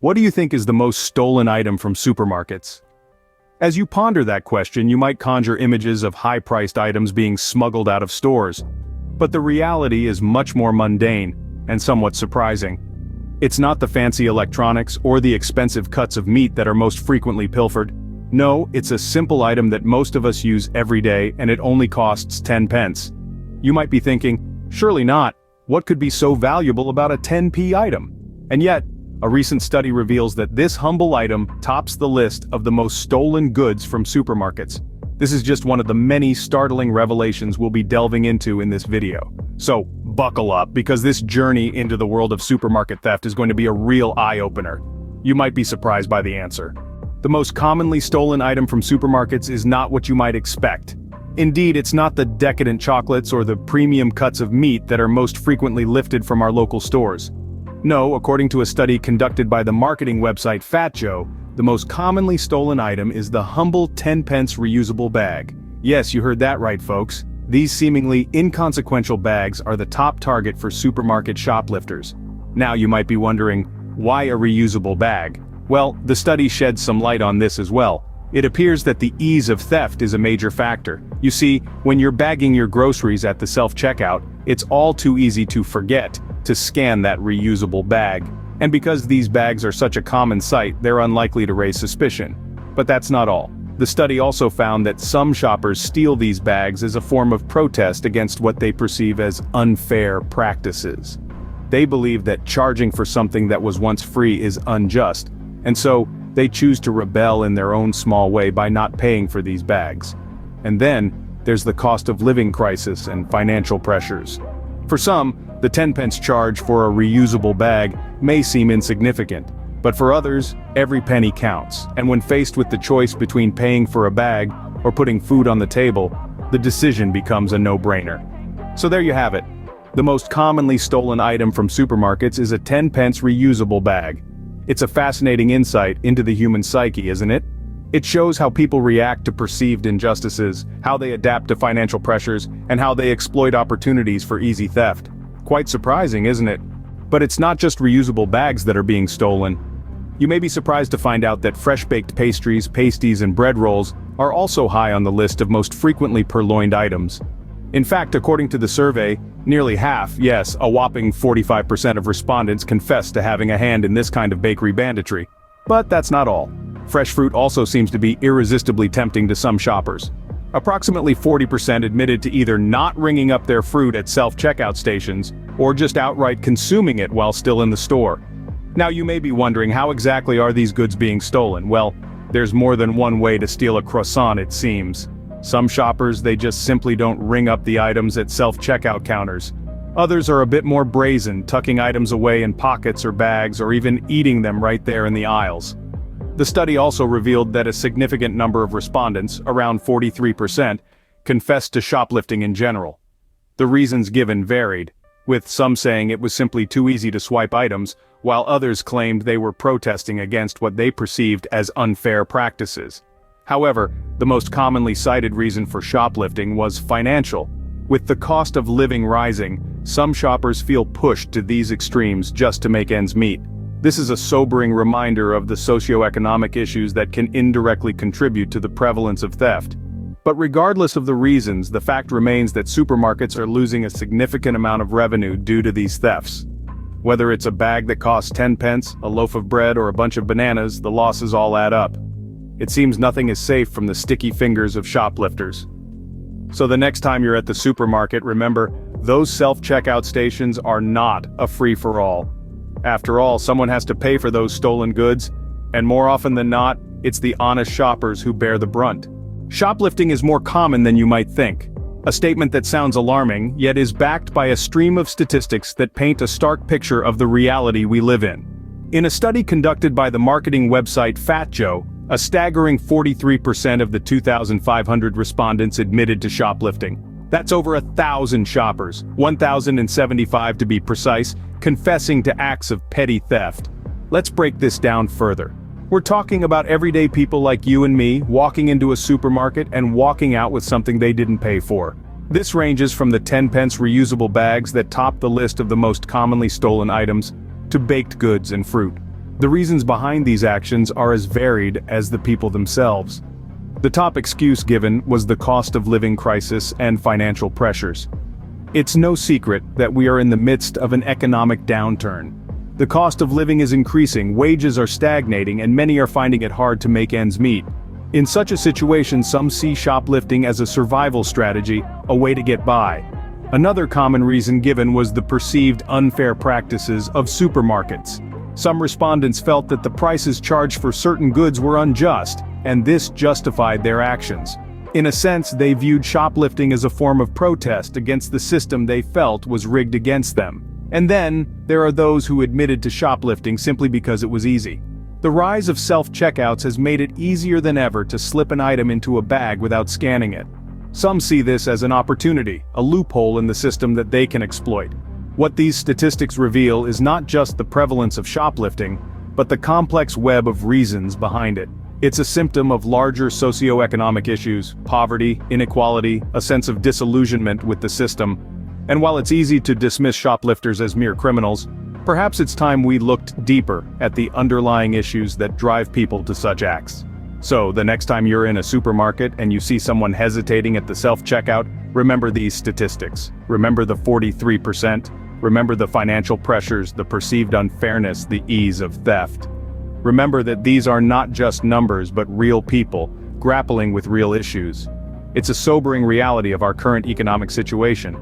What do you think is the most stolen item from supermarkets? As you ponder that question, you might conjure images of high-priced items being smuggled out of stores. But the reality is much more mundane and somewhat surprising. It's not the fancy electronics or the expensive cuts of meat that are most frequently pilfered. No, it's a simple item that most of us use every day, and it only costs 10 pence. You might be thinking, surely not. What could be so valuable about a 10p item? And yet, a recent study reveals that this humble item tops the list of the most stolen goods from supermarkets. This is just one of the many startling revelations we'll be delving into in this video. So, buckle up, because this journey into the world of supermarket theft is going to be a real eye-opener. You might be surprised by the answer. The most commonly stolen item from supermarkets is not what you might expect. Indeed, it's not the decadent chocolates or the premium cuts of meat that are most frequently lifted from our local stores. No, according to a study conducted by the marketing website Fat Joe, the most commonly stolen item is the humble 10-pence reusable bag. Yes, you heard that right, folks. These seemingly inconsequential bags are the top target for supermarket shoplifters. Now you might be wondering, why a reusable bag? Well, the study sheds some light on this as well. It appears that the ease of theft is a major factor. You see, when you're bagging your groceries at the self-checkout, it's all too easy to forget to scan that reusable bag. And because these bags are such a common sight, they're unlikely to raise suspicion. But that's not all. The study also found that some shoppers steal these bags as a form of protest against what they perceive as unfair practices. They believe that charging for something that was once free is unjust, and so they choose to rebel in their own small way by not paying for these bags. And then, there's the cost of living crisis and financial pressures. For some, the 10-pence charge for a reusable bag may seem insignificant, but for others, every penny counts, and when faced with the choice between paying for a bag or putting food on the table, the decision becomes a no-brainer. So there you have it. The most commonly stolen item from supermarkets is a 10-pence reusable bag. It's a fascinating insight into the human psyche, isn't it? It shows how people react to perceived injustices, how they adapt to financial pressures, and how they exploit opportunities for easy theft. Quite surprising, isn't it? But it's not just reusable bags that are being stolen. You may be surprised to find out that fresh-baked pastries, pasties, and bread rolls are also high on the list of most frequently purloined items. In fact, according to the survey, nearly half, yes, a whopping 45% of respondents confess to having a hand in this kind of bakery banditry. But that's not all. Fresh fruit also seems to be irresistibly tempting to some shoppers. Approximately 40% admitted to either not ringing up their fruit at self-checkout stations, or just outright consuming it while still in the store. Now you may be wondering, how exactly are these goods being stolen? Well, there's more than one way to steal a croissant, it seems. Some shoppers, they just simply don't ring up the items at self-checkout counters. Others are a bit more brazen, tucking items away in pockets or bags, or even eating them right there in the aisles. The study also revealed that a significant number of respondents, around 43%, confessed to shoplifting in general. The reasons given varied, with some saying it was simply too easy to swipe items, while others claimed they were protesting against what they perceived as unfair practices. However, the most commonly cited reason for shoplifting was financial. With the cost of living rising, some shoppers feel pushed to these extremes just to make ends meet. This is a sobering reminder of the socioeconomic issues that can indirectly contribute to the prevalence of theft. But regardless of the reasons, the fact remains that supermarkets are losing a significant amount of revenue due to these thefts. Whether it's a bag that costs 10 pence, a loaf of bread, or a bunch of bananas, the losses all add up. It seems nothing is safe from the sticky fingers of shoplifters. So the next time you're at the supermarket, remember, those self-checkout stations are not a free-for-all. After all, someone has to pay for those stolen goods, and more often than not, it's the honest shoppers who bear the brunt. Shoplifting is more common than you might think. A statement that sounds alarming, yet is backed by a stream of statistics that paint a stark picture of the reality we live in. In a study conducted by the marketing website Fat Joe, a staggering 43% of the 2,500 respondents admitted to shoplifting. That's over 1,000 shoppers, 1,075 to be precise, confessing to acts of petty theft. Let's break this down further. We're talking about everyday people like you and me, walking into a supermarket and walking out with something they didn't pay for. This ranges from the 10-pence reusable bags that top the list of the most commonly stolen items, to baked goods and fruit. The reasons behind these actions are as varied as the people themselves. The top excuse given was the cost of living crisis and financial pressures. It's no secret that we are in the midst of an economic downturn. The cost of living is increasing, wages are stagnating, and many are finding it hard to make ends meet. In such a situation, some see shoplifting as a survival strategy, a way to get by. Another common reason given was the perceived unfair practices of supermarkets. Some respondents felt that the prices charged for certain goods were unjust, and this justified their actions. In a sense, they viewed shoplifting as a form of protest against the system they felt was rigged against them. And then, there are those who admitted to shoplifting simply because it was easy. The rise of self-checkouts has made it easier than ever to slip an item into a bag without scanning it. Some see this as an opportunity, a loophole in the system that they can exploit. What these statistics reveal is not just the prevalence of shoplifting, but the complex web of reasons behind it. It's a symptom of larger socioeconomic issues, poverty, inequality, a sense of disillusionment with the system. And while it's easy to dismiss shoplifters as mere criminals, perhaps it's time we looked deeper at the underlying issues that drive people to such acts. So, the next time you're in a supermarket and you see someone hesitating at the self-checkout, remember these statistics. Remember the 43%. Remember the financial pressures, the perceived unfairness, the ease of theft. Remember that these are not just numbers but real people, grappling with real issues. It's a sobering reality of our current economic situation.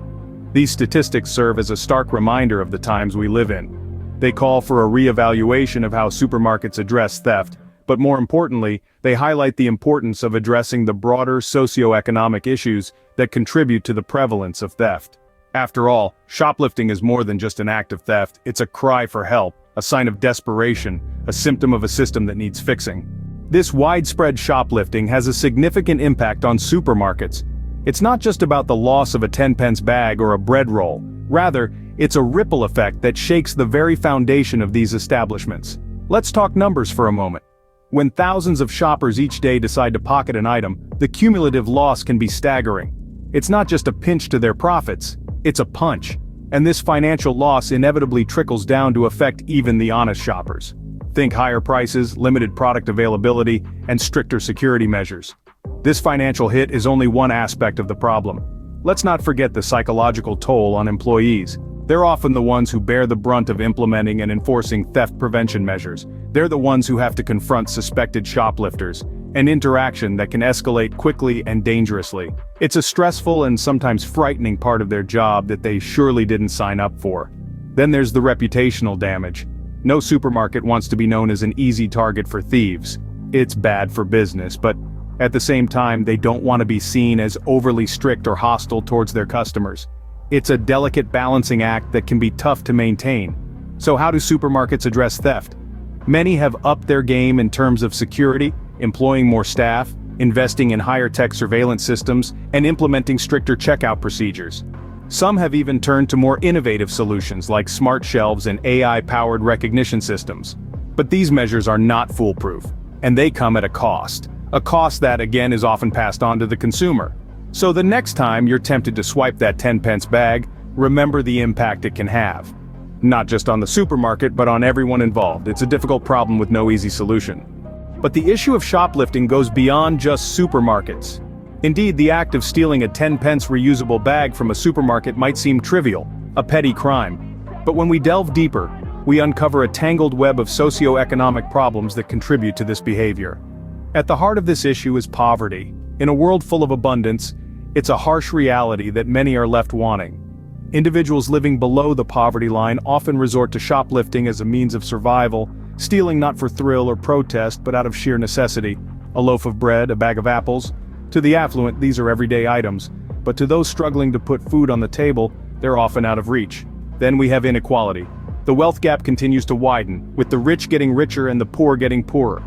These statistics serve as a stark reminder of the times we live in. They call for a re-evaluation of how supermarkets address theft, but more importantly, they highlight the importance of addressing the broader socio-economic issues that contribute to the prevalence of theft. After all, shoplifting is more than just an act of theft, it's a cry for help, a sign of desperation, a symptom of a system that needs fixing. This widespread shoplifting has a significant impact on supermarkets. It's not just about the loss of a 10-pence bag or a bread roll. Rather, it's a ripple effect that shakes the very foundation of these establishments. Let's talk numbers for a moment. When thousands of shoppers each day decide to pocket an item, the cumulative loss can be staggering. It's not just a pinch to their profits, it's a punch. And this financial loss inevitably trickles down to affect even the honest shoppers. Think higher prices, limited product availability, and stricter security measures. This financial hit is only one aspect of the problem. Let's not forget the psychological toll on employees. They're often the ones who bear the brunt of implementing and enforcing theft prevention measures. They're the ones who have to confront suspected shoplifters, an interaction that can escalate quickly and dangerously. It's a stressful and sometimes frightening part of their job that they surely didn't sign up for. Then there's the reputational damage. No supermarket wants to be known as an easy target for thieves. It's bad for business, but at the same time, they don't want to be seen as overly strict or hostile towards their customers. It's a delicate balancing act that can be tough to maintain. So how do supermarkets address theft? Many have upped their game in terms of security, employing more staff, investing in higher-tech surveillance systems, and implementing stricter checkout procedures. Some have even turned to more innovative solutions like smart shelves and AI-powered recognition systems. But these measures are not foolproof, and they come at a cost. A cost that, again, is often passed on to the consumer. So the next time you're tempted to swipe that 10-pence bag, remember the impact it can have. Not just on the supermarket, but on everyone involved. It's a difficult problem with no easy solution. But the issue of shoplifting goes beyond just supermarkets. Indeed, the act of stealing a 10-pence reusable bag from a supermarket might seem trivial, a petty crime. But when we delve deeper, we uncover a tangled web of socio-economic problems that contribute to this behavior. At the heart of this issue is poverty. In a world full of abundance, it's a harsh reality that many are left wanting. Individuals living below the poverty line often resort to shoplifting as a means of survival, stealing not for thrill or protest but out of sheer necessity. A loaf of bread, a bag of apples. To the affluent, these are everyday items, but to those struggling to put food on the table, they're often out of reach. Then we have inequality. The wealth gap continues to widen, with the rich getting richer and the poor getting poorer.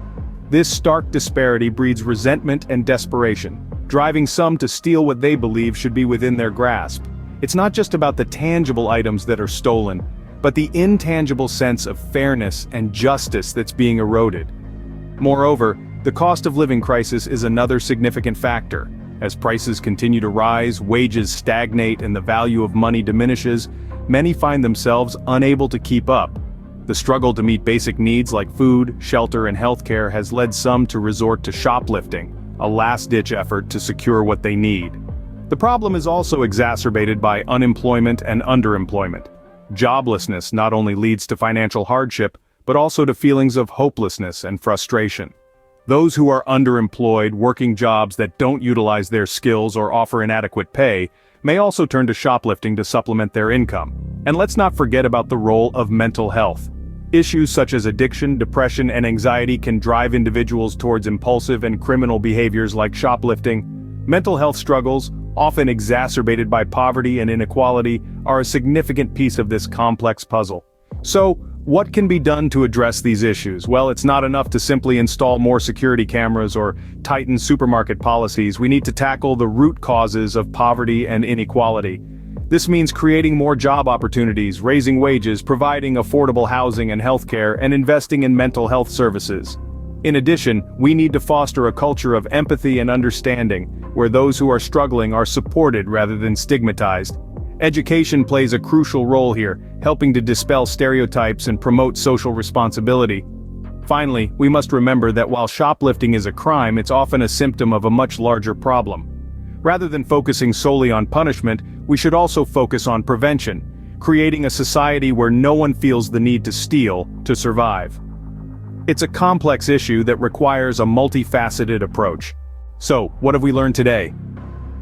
This stark disparity breeds resentment and desperation, driving some to steal what they believe should be within their grasp. It's not just about the tangible items that are stolen, but the intangible sense of fairness and justice that's being eroded. Moreover, the cost of living crisis is another significant factor. As prices continue to rise, wages stagnate, and the value of money diminishes, many find themselves unable to keep up. The struggle to meet basic needs like food, shelter, and healthcare has led some to resort to shoplifting, a last-ditch effort to secure what they need. The problem is also exacerbated by unemployment and underemployment. Joblessness not only leads to financial hardship, but also to feelings of hopelessness and frustration. Those who are underemployed, working jobs that don't utilize their skills or offer inadequate pay, may also turn to shoplifting to supplement their income. And let's not forget about the role of mental health. Issues such as addiction, depression, and anxiety can drive individuals towards impulsive and criminal behaviors like shoplifting. Mental health struggles, often exacerbated by poverty and inequality, are a significant piece of this complex puzzle. So, what can be done to address these issues? Well, it's not enough to simply install more security cameras or tighten supermarket policies. We need to tackle the root causes of poverty and inequality. This means creating more job opportunities, raising wages, providing affordable housing and healthcare, and investing in mental health services. In addition, we need to foster a culture of empathy and understanding, where those who are struggling are supported rather than stigmatized. Education plays a crucial role here, helping to dispel stereotypes and promote social responsibility. Finally, we must remember that while shoplifting is a crime, it's often a symptom of a much larger problem. Rather than focusing solely on punishment, we should also focus on prevention, creating a society where no one feels the need to steal to survive. It's a complex issue that requires a multifaceted approach. So, what have we learned today?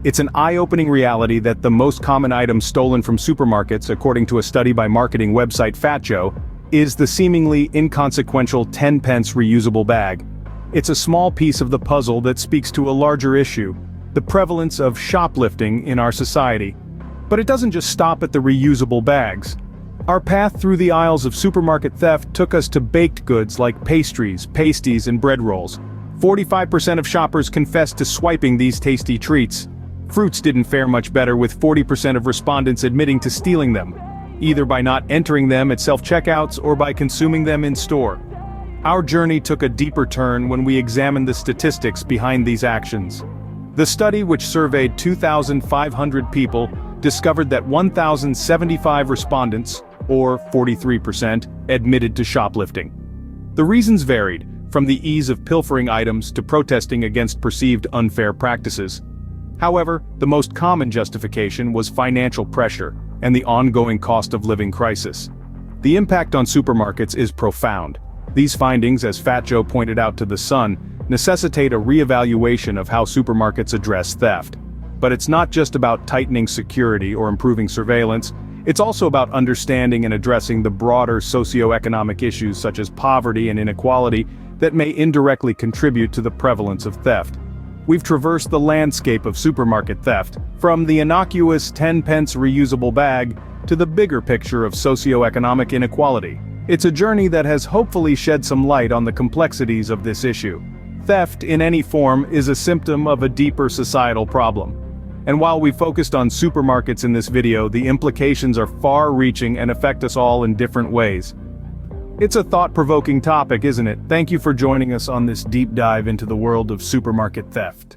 It's an eye-opening reality that the most common item stolen from supermarkets, according to a study by marketing website Fat Joe, is the seemingly inconsequential 10-pence reusable bag. It's a small piece of the puzzle that speaks to a larger issue, the prevalence of shoplifting in our society. But it doesn't just stop at the reusable bags. Our path through the aisles of supermarket theft took us to baked goods like pastries, pasties, and bread rolls. 45% of shoppers confessed to swiping these tasty treats. Fruits didn't fare much better, with 40% of respondents admitting to stealing them, either by not entering them at self-checkouts or by consuming them in store. Our journey took a deeper turn when we examined the statistics behind these actions. The study, which surveyed 2,500 people, discovered that 1,075 respondents, or 43%, admitted to shoplifting. The reasons varied, from the ease of pilfering items to protesting against perceived unfair practices. However, the most common justification was financial pressure and the ongoing cost of living crisis. The impact on supermarkets is profound. These findings, as Fat Joe pointed out to The Sun, necessitate a re-evaluation of how supermarkets address theft. But it's not just about tightening security or improving surveillance, it's also about understanding and addressing the broader socio-economic issues such as poverty and inequality that may indirectly contribute to the prevalence of theft. We've traversed the landscape of supermarket theft, from the innocuous 10-pence reusable bag to the bigger picture of socio-economic inequality. It's a journey that has hopefully shed some light on the complexities of this issue. Theft, in any form, is a symptom of a deeper societal problem. And while we focused on supermarkets in this video, the implications are far-reaching and affect us all in different ways. It's a thought-provoking topic, isn't it? Thank you for joining us on this deep dive into the world of supermarket theft.